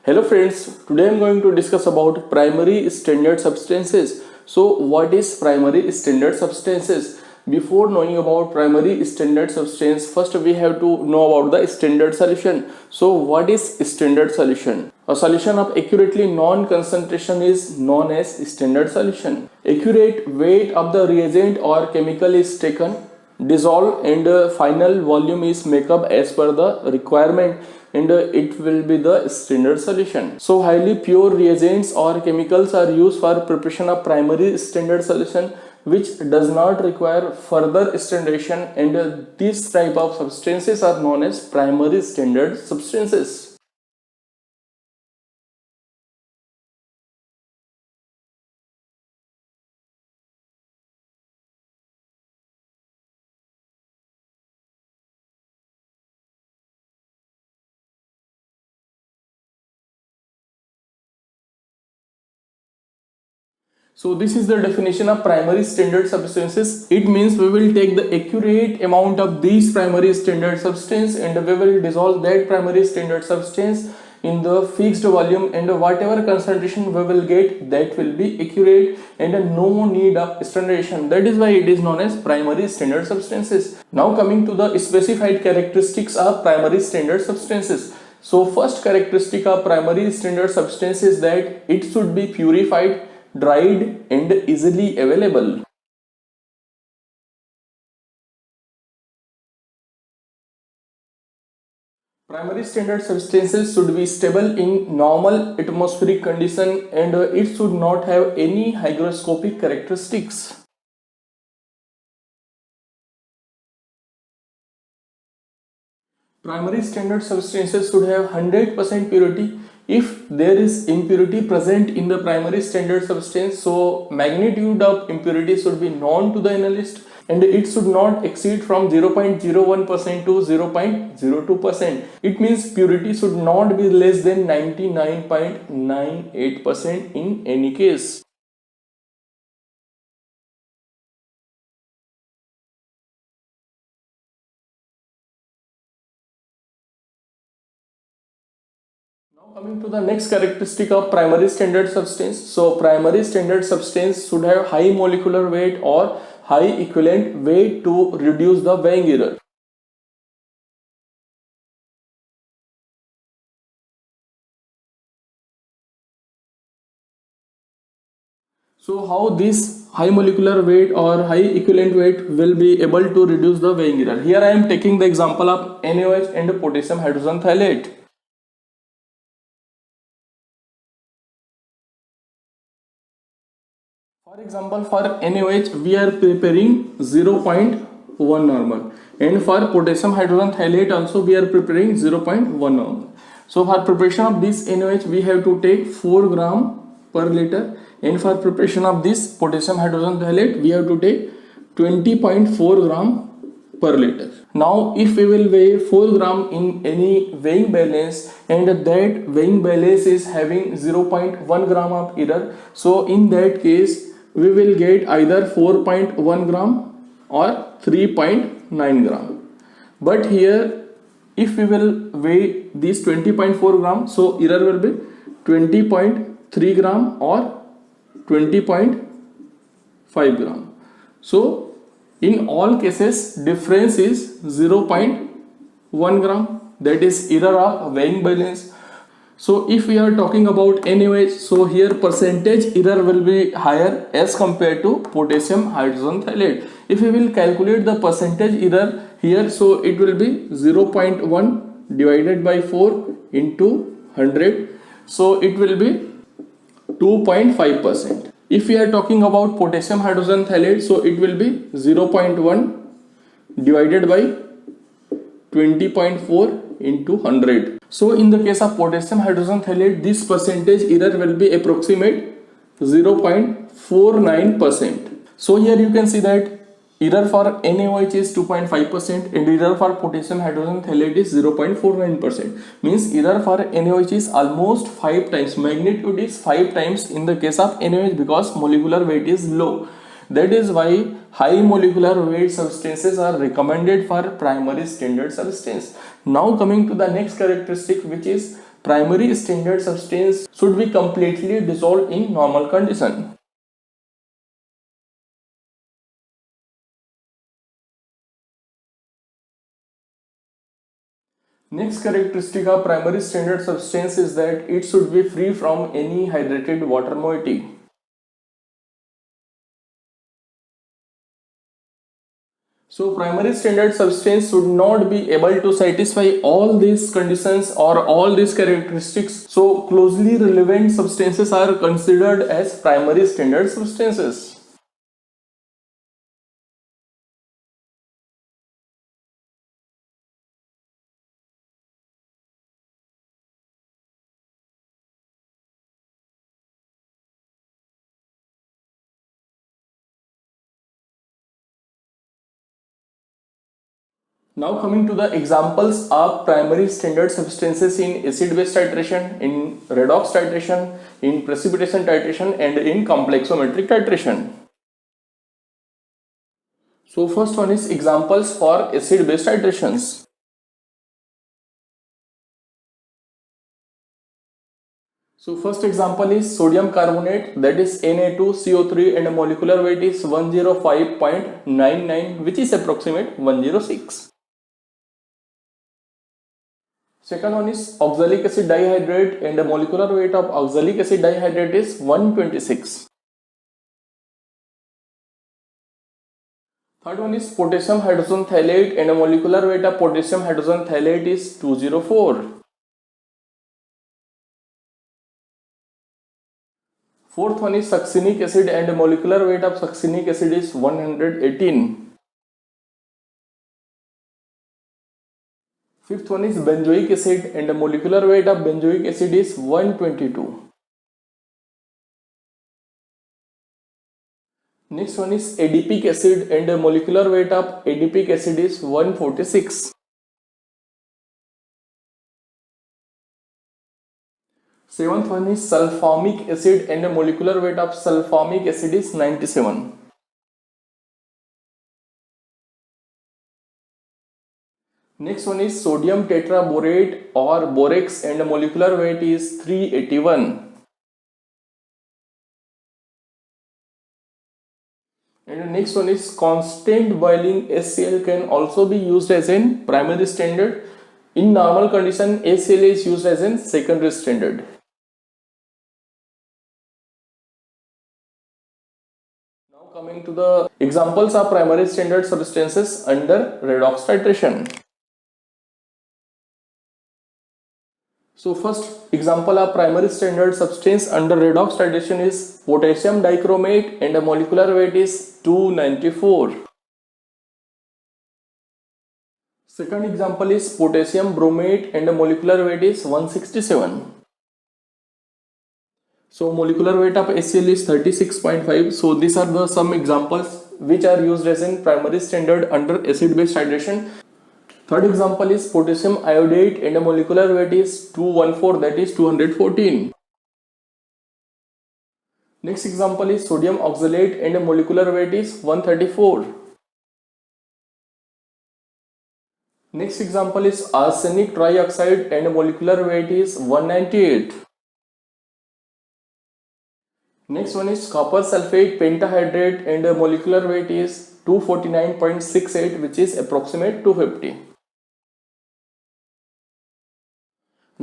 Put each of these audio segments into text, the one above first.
Hello friends, today I am going to discuss about primary standard substances. So what is primary standard substances? Before knowing about primary standard substance, first we have to know about the standard solution. So what is standard solution? A solution of accurately known concentration is known as standard solution. Accurate weight of the reagent or chemical is taken, dissolved, and final volume is make up as per the requirement, and it will be the standard solution. So highly pure reagents or chemicals are used for preparation of primary standard solution, which does not require further standardization, and these type of substances are known as primary standard substances. So this is the definition of primary standard substances. It means we will take the accurate amount of these primary standard substance and we will dissolve that primary standard substance in the fixed volume, and whatever concentration we will get, that will be accurate and no need of standardization. That is why it is known as primary standard substances. Now coming to the specified characteristics of primary standard substances. So first characteristic of primary standard substance is that it should be purified, dried, and easily available. Primary standard substances should be stable in normal atmospheric condition, and it should not have any hygroscopic characteristics. Primary standard substances should have 100% purity. If there is impurity present in the primary standard substance, so magnitude of impurity should be known to the analyst, and it should not exceed from 0.01% to 0.02%. It means purity should not be less than 99.98% in any case. Now coming to the next characteristic of primary standard substance. So primary standard substance should have high molecular weight or high equivalent weight to reduce the weighing error. So how this high molecular weight or high equivalent weight will be able to reduce the weighing error? Here I am taking the example of NaOH and potassium hydrogen thiolate. For example, for NaOH we are preparing 0.1 normal, and for potassium hydrogen thiolate also we are preparing 0.1 normal. So for preparation of this NaOH we have to take 4 gram per liter, and for preparation of this potassium hydrogen thiolate we have to take 20.4 gram per liter. Now if we will weigh 4 gram in any weighing balance and that weighing balance is having 0.1 gram of error, so in that case we will get either 4.1 gram or 3.9 gram. But here if we will weigh this 20.4 gram, so error will be 20.3 gram or 20.5 gram. So in all cases difference is 0.1 gram, that is error of weighing balance. So if we are talking about NaOH, so here percentage error will be higher as compared to potassium hydrogen thiolate. If we will calculate the percentage error here, so it will be 0.1 divided by 4 into 100, so it will be 2.5%. If we are talking about potassium hydrogen thiolate, so it will be 0.1 divided by 20.4 into 100. So in the case of potassium hydrogen thiolate, this percentage error will be approximate 0.49%. So here you can see that error for NaOH is 2.5% and error for potassium hydrogen thiolate is 0.49%. Means error for NaOH is almost 5 times, magnitude is 5 times in the case of NaOH, because molecular weight is low. That is why high molecular weight substances are recommended for primary standard substance. Now coming to the next characteristic, which is primary standard substance should be completely dissolved in normal condition. Next characteristic of primary standard substance is that it should be free from any hydrated water moiety. So primary standard substance should not be able to satisfy all these conditions or all these characteristics. So closely relevant substances are considered as primary standard substances. Now coming to the examples of primary standard substances in acid-base titration, in redox titration, in precipitation titration and in complexometric titration. So first one is examples for acid-base titrations. So first example is sodium carbonate, that is Na2CO3 and molecular weight is 105.99 which is approximate 106. Second one is oxalic acid dihydrate and the molecular weight of oxalic acid dihydrate is 126. Third one is potassium hydrogen thiolate and the molecular weight of potassium hydrogen thiolate is 204. Fourth one is succinic acid and the molecular weight of succinic acid is 118. Fifth one is benzoic acid and the molecular weight of benzoic acid is 122. Next one is adipic acid and the molecular weight of adipic acid is 146. Seventh one is sulfamic acid and the molecular weight of sulfamic acid is 97. Next one is sodium tetraborate or borax and the molecular weight is 381. And the next one is constant boiling HCl can also be used as a primary standard. In normal condition, HCl is used as a secondary standard. Now coming to the examples of primary standard substances under redox titration. So first example of primary standard substance under redox titration is potassium dichromate and the molecular weight is 294. Second example is potassium bromate and the molecular weight is 167. So molecular weight of HCl is 36.5. So these are the some examples which are used as in primary standard under acid-base titration. Third example is potassium iodate and the molecular weight is 214, that is 214. Next example is sodium oxalate and the molecular weight is 134. Next example is arsenic trioxide and the molecular weight is 198. Next one is copper sulfate pentahydrate and the molecular weight is 249.68 which is approximate 250.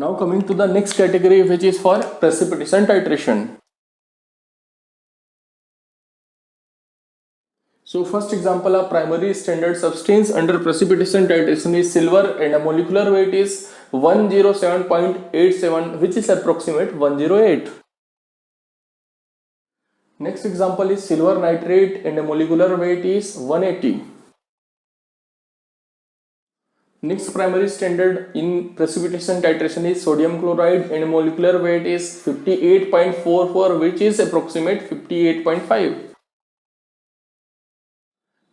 Now coming to the next category which is for precipitation titration. So first example of primary standard substance under precipitation titration is silver and the molecular weight is 107.87 which is approximate 108. Next example is silver nitrate and the molecular weight is 180. Next primary standard in precipitation titration is sodium chloride and molecular weight is 58.44 which is approximate 58.5.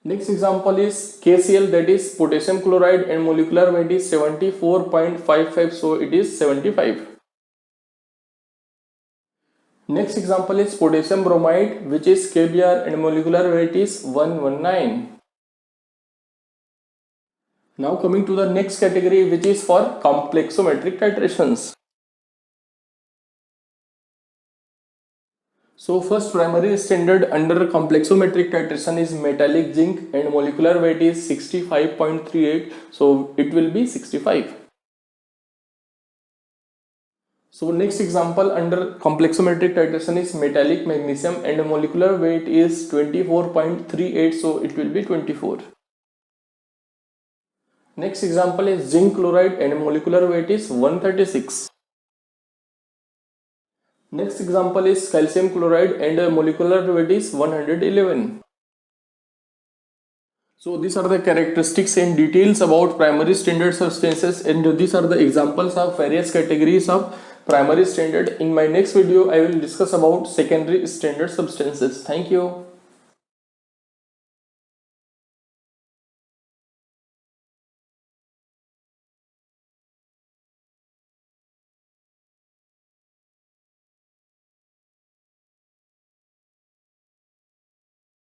Next example is KCl, that is potassium chloride and molecular weight is 74.55 so it is 75. Next example is potassium bromide which is KBr and molecular weight is 119. Now coming to the next category which is for complexometric titrations. So first primary standard under complexometric titration is metallic zinc and molecular weight is 65.38. So it will be 65. So next example under complexometric titration is metallic magnesium and molecular weight is 24.38. So it will be 24. Next example is zinc chloride and molecular weight is 136. Next example is calcium chloride and molecular weight is 111. So these are the characteristics and details about primary standard substances, and these are the examples of various categories of primary standard. In my next video, I will discuss about secondary standard substances. Thank you.